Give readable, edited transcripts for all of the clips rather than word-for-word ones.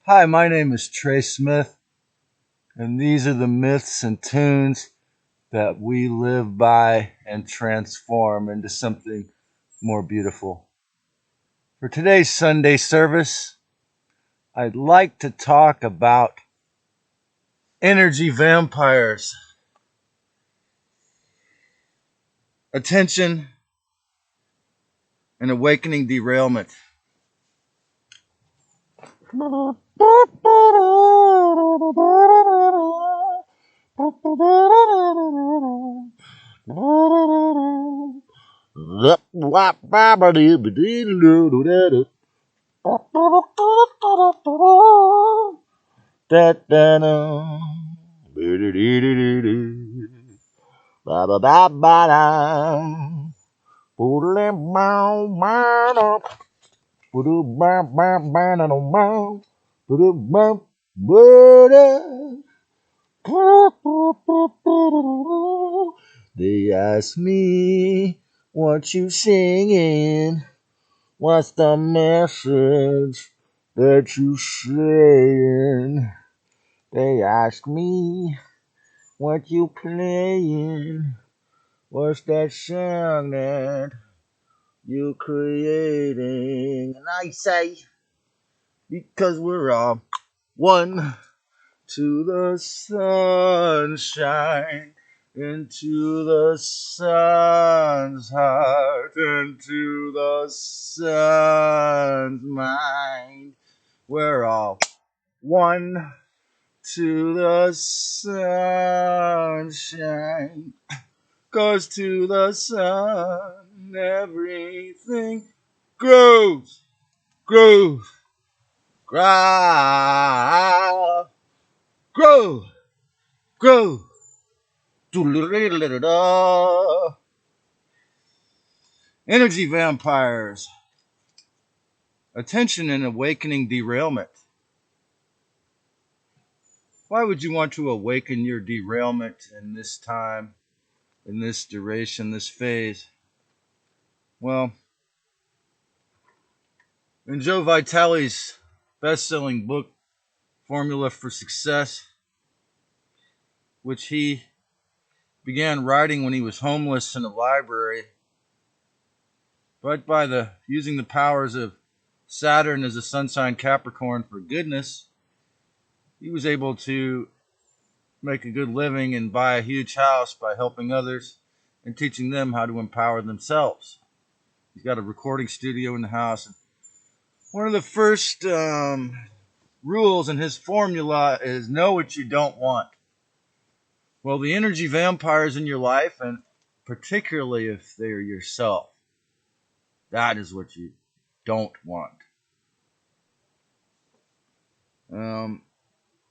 Hi, my name is Trey Smith, and these are the myths and tunes that we live by and transform into something more beautiful. For today's Sunday service, I'd like to talk about energy vampires, attention, and awakening derailment. They ask me what you singing. What's the message that you saying? They ask me what you playing. What's that song that you creating? And I say, because we're all one to the sunshine, into the sun's heart, into the sun's mind. We're all one to the sunshine. Goes to the sun, everything grows, grows, grows, grows, grows. Energy vampires, attention and awakening derailment. Why would you want to awaken your derailment in this time, in this duration, this phase? Well, in Joe Vitale's best-selling book, Formula for Success, which he began writing when he was homeless in a library, but by the using the powers of Saturn as a sun sign Capricorn for goodness, he was able to make a good living and buy a huge house by helping others and teaching them how to empower themselves. He's got a recording studio in the house. And one of the first rules in his formula is know what you don't want. Well, the energy vampires in your life, and particularly if they're yourself, that is what you don't want. Um,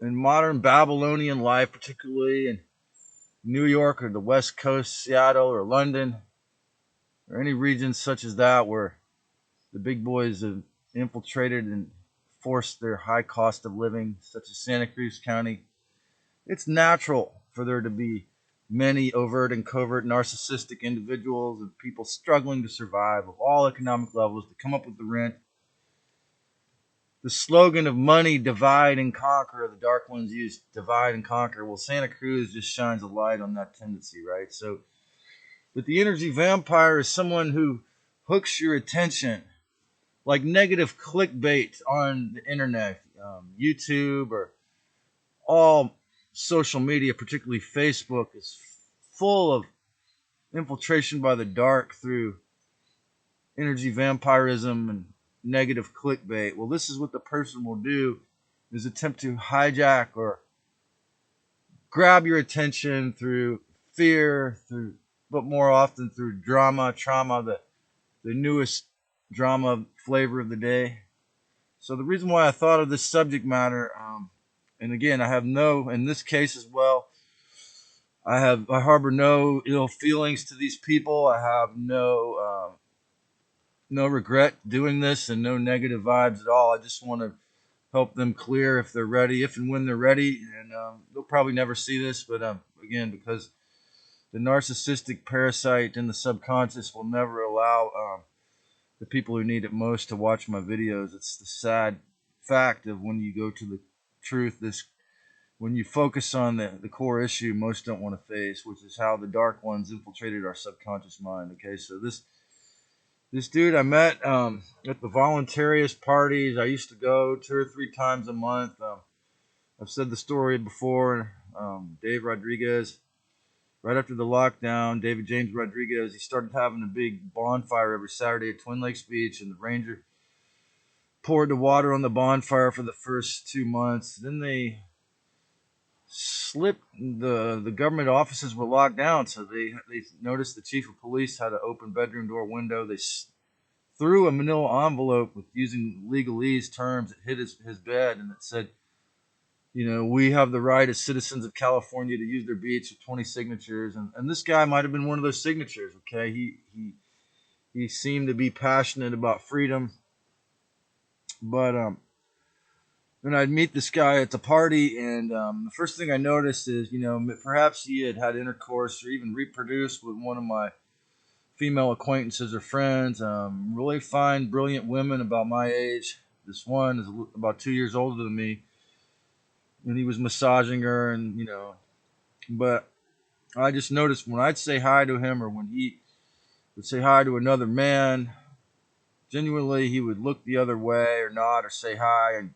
in modern Babylonian life, particularly in New York or the West Coast, Seattle or London, or any regions such as that where the big boys have infiltrated and forced their high cost of living, such as Santa Cruz County, it's natural for there to be many overt and covert narcissistic individuals and people struggling to survive of all economic levels to come up with the rent. The slogan of money, divide and conquer, the dark ones use divide and conquer. Well, Santa Cruz just shines a light on that tendency, right? So, but the energy vampire is someone who hooks your attention like negative clickbait on the internet, YouTube, or all social media, particularly Facebook, is full of infiltration by the dark through energy vampirism and negative clickbait. Well, this is what the person will do is attempt to hijack or grab your attention through fear, through but more often through drama, trauma, the newest drama flavor of the day. So the reason why I thought of this subject matter, and again, I have no, in this case as well, I harbor no ill feelings to these people. I have no regret doing this and no negative vibes at all. I just want to help them clear if they're ready, if and when they're ready. And they'll probably never see this, but again, because the narcissistic parasite in the subconscious will never allow the people who need it most to watch my videos. It's the sad fact of when you go to the truth, this when you focus on the core issue most don't want to face, which is how the dark ones infiltrated our subconscious mind. Okay, so this dude I met at the voluntarist parties I used to go 2 or 3 times a month. I've said the story before. Dave Rodriguez, right after the lockdown, David James Rodriguez, he started having a big bonfire every Saturday at Twin Lakes Beach, and the ranger poured the water on the bonfire for the first 2 months. Then they slipped the government offices were locked down, so they noticed the chief of police had an open bedroom door window. They threw a manila envelope with using legalese terms. It hit his bed, and it said, we have the right as citizens of California to use their beach with 20 signatures. And this guy might have been one of those signatures. Okay, he seemed to be passionate about freedom, but then I'd meet this guy at the party, and the first thing I noticed is, perhaps he had intercourse or even reproduced with one of my female acquaintances or friends. Really fine, brilliant women about my age. This one is about 2 years older than me, and he was massaging her, and but I just noticed when I'd say hi to him or when he would say hi to another man, genuinely he would look the other way or nod or say hi and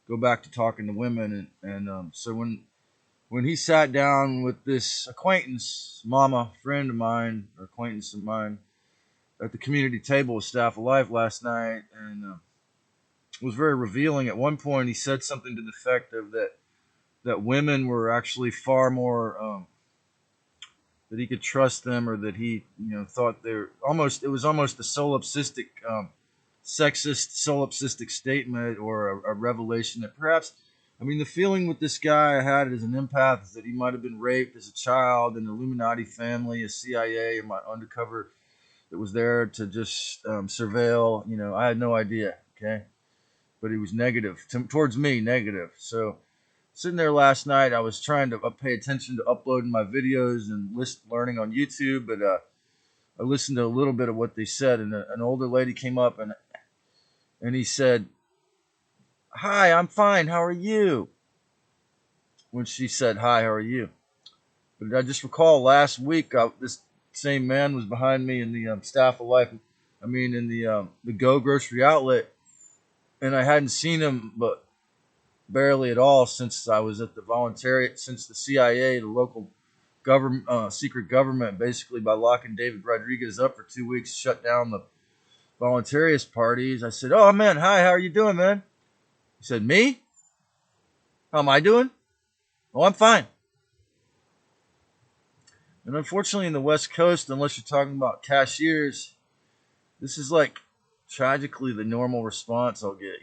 go back to talking to women. And so when he sat down with this acquaintance, mama, friend of mine, or acquaintance of mine, at the community table with Staff of Life last night, and it was very revealing. At one point, he said something to the effect of that women were actually far more that he could trust them, or that he thought they're almost it was almost a solipsistic sexist solipsistic statement, or a revelation that perhaps, I mean, the feeling with this guy I had as an empath is that he might have been raped as a child in an Illuminati family, a CIA, or my undercover that was there to just surveil. I had no idea. Okay, but he was negative towards me, negative. So sitting there last night, I was trying to pay attention to uploading my videos and learning on YouTube, but I listened to a little bit of what they said, and an older lady came up and he said, "Hi, I'm fine. How are you?" When she said, "Hi, how are you?" But I just recall last week, this same man was behind me in the Staff of Life. I mean, in the Go Grocery Outlet, and I hadn't seen him, but barely at all since I was at the voluntariat, since the CIA, the local government, secret government, basically by locking David Rodriguez up for 2 weeks, shut down the voluntarist parties. I said, "Oh man, hi, how are you doing, man?" He said, "Me? How am I doing? Oh, I'm fine." And unfortunately, in the West Coast, unless you're talking about cashiers, this is like tragically the normal response I'll get.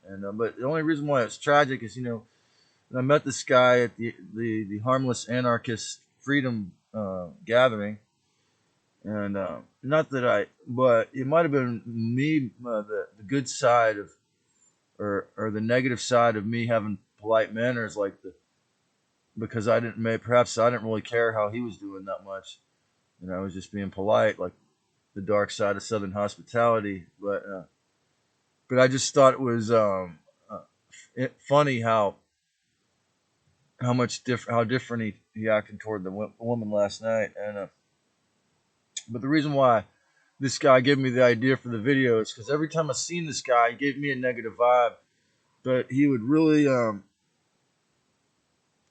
And but the only reason why it's tragic is, I met this guy at the harmless anarchist freedom gathering, and not that but it might have been me, the good side of, or the negative side of me having polite manners, like because perhaps I didn't really care how he was doing that much, and I was just being polite, like the dark side of Southern hospitality. But I just thought it was funny how different he acted toward the woman last night. And but the reason why this guy gave me the idea for the video is because every time I seen this guy, he gave me a negative vibe, but he would really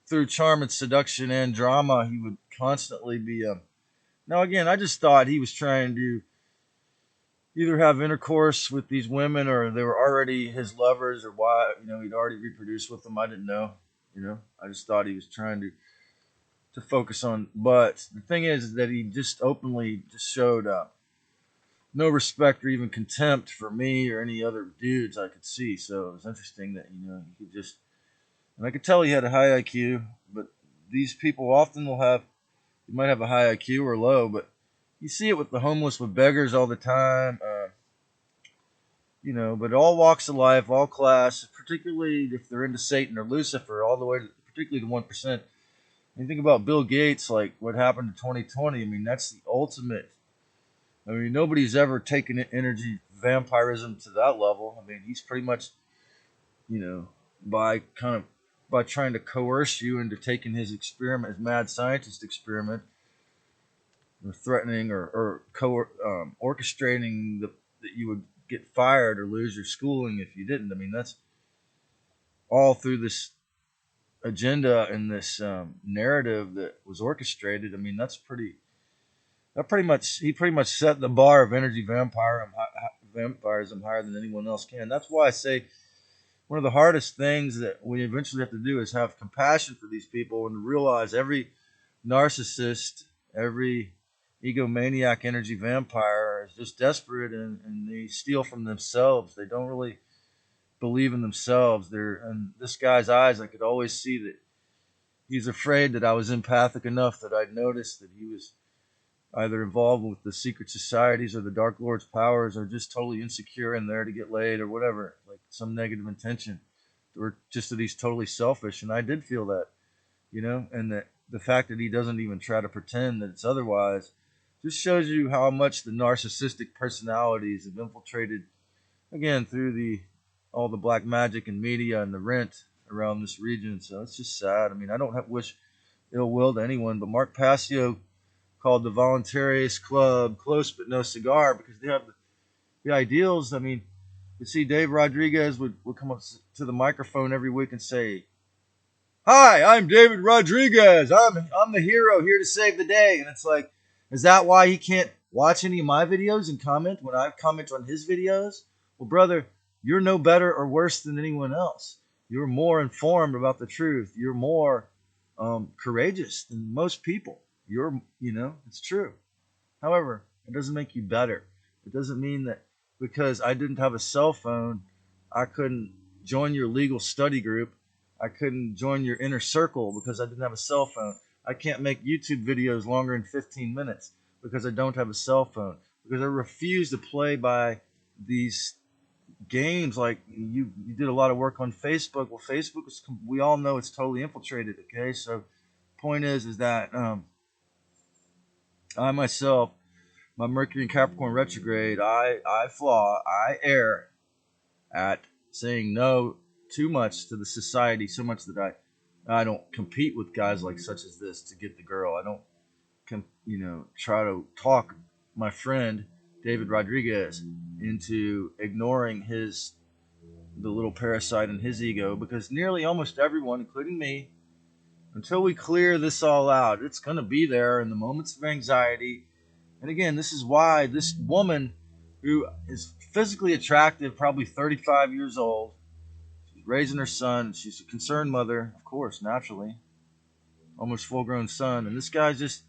through charm and seduction and drama, he would constantly be now again, I just thought he was trying to either have intercourse with these women, or they were already his lovers, or why, he'd already reproduced with them. I didn't know. I just thought he was trying to focus on. But the thing is that he just openly just showed no respect or even contempt for me or any other dudes I could see. So it was interesting that he could just, and I could tell he had a high IQ. But these people often will have, you might have a high IQ or low, but you see it with the homeless, with beggars all the time. But all walks of life, all class, particularly if they're into Satan or Lucifer, all the way to particularly the 1%. And you think about Bill Gates, like what happened in 2020. I mean, that's the ultimate. I mean, nobody's ever taken energy vampirism to that level. I mean, he's pretty much you know, by trying to coerce you into taking his experiment, his mad scientist experiment, or threatening or orchestrating that you would get fired or lose your schooling if you didn't. I mean, that's all through this agenda and this narrative that was orchestrated. I mean, that pretty much he pretty much set the bar of energy vampirism higher than anyone else can. That's why I say one of the hardest things that we eventually have to do is have compassion for these people and realize every narcissist, every egomaniac energy vampire is just desperate, and they steal from themselves. They don't really believe in themselves. They're in this guy's eyes. I could always see that he's afraid that I was empathic enough that I'd noticed that he was either involved with the secret societies or the Dark Lord's powers, or just totally insecure in there to get laid or whatever, like some negative intention, or just that he's totally selfish. And I did feel that, and that the fact that he doesn't even try to pretend that it's otherwise just shows you how much the narcissistic personalities have infiltrated, again, through the all the black magic and media and the rent around this region. So it's just sad. I mean, I don't wish ill will to anyone, but Mark Passio called the Voluntarist Club close but no cigar, because they have the ideals. I mean, you see Dave Rodriguez would come up to the microphone every week and say, "Hi, I'm David Rodriguez. I'm the hero here to save the day." And it's like, is that why he can't watch any of my videos and comment when I comment on his videos? Well, brother, you're no better or worse than anyone else. You're more informed about the truth. You're more courageous than most people. It's true. However, it doesn't make you better. It doesn't mean that because I didn't have a cell phone, I couldn't join your legal study group. I couldn't join your inner circle because I didn't have a cell phone. I can't make YouTube videos longer than 15 minutes because I don't have a cell phone. Because I refuse to play by these games like you did a lot of work on Facebook. Well, Facebook is, we all know, it's totally infiltrated. Okay, so point is that I myself, my Mercury in Capricorn retrograde, I err at saying no too much to the society, so much that I don't compete with guys like such as this to get the girl. I don't try to talk my friend David Rodriguez into ignoring the little parasite in his ego, because nearly almost everyone, including me, until we clear this all out, it's going to be there in the moments of anxiety. And again, this is why this woman, who is physically attractive, probably 35 years old, she's raising her son. She's a concerned mother, of course, naturally, almost full-grown son. And this guy's just,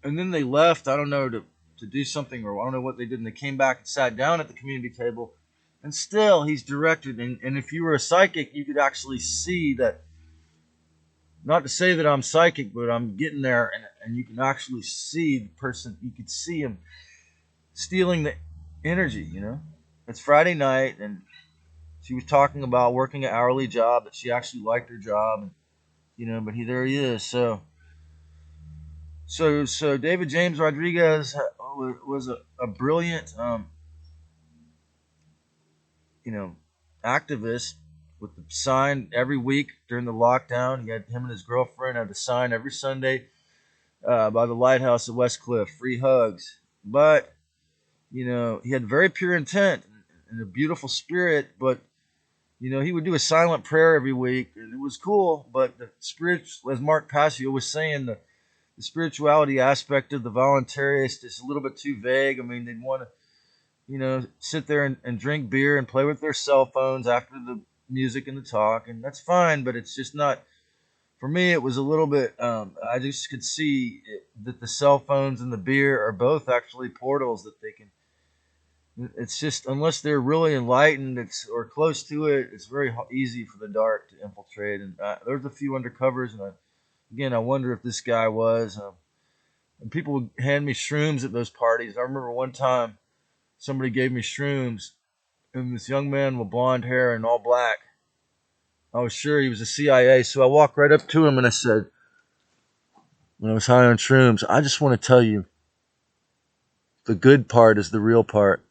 and then they left, I don't know, to do something, or I don't know what they did. And they came back and sat down at the community table. And still, he's directed. And if you were a psychic, you could actually see that. Not to say that I'm psychic, but I'm getting there, and you can actually see the person. You could see him stealing the energy. It's Friday night, and she was talking about working an hourly job, that she actually liked her job, and but there he is. So David James Rodriguez was a brilliant activist with the sign every week during the lockdown. He had him and his girlfriend had the sign every Sunday by the lighthouse at West Cliff, free hugs. But he had very pure intent and a beautiful spirit. But he would do a silent prayer every week, and it was cool. But the spiritual, as Mark Passio was saying, the spirituality aspect of the voluntarist is a little bit too vague. I mean, they'd want to sit there and drink beer and play with their cell phones after the music and the talk, and that's fine, but it's just not, for me, it was a little bit, I just could see that the cell phones and the beer are both actually portals that they can, it's just, unless they're really enlightened, or close to it, it's very easy for the dark to infiltrate, and there's a few undercovers, and again, I wonder if this guy was, and people would hand me shrooms at those parties. I remember one time, somebody gave me shrooms, and this young man with blonde hair and all black, I was sure he was a CIA, so I walked right up to him and I said, when I was high on shrooms, "I just want to tell you, the good part is the real part.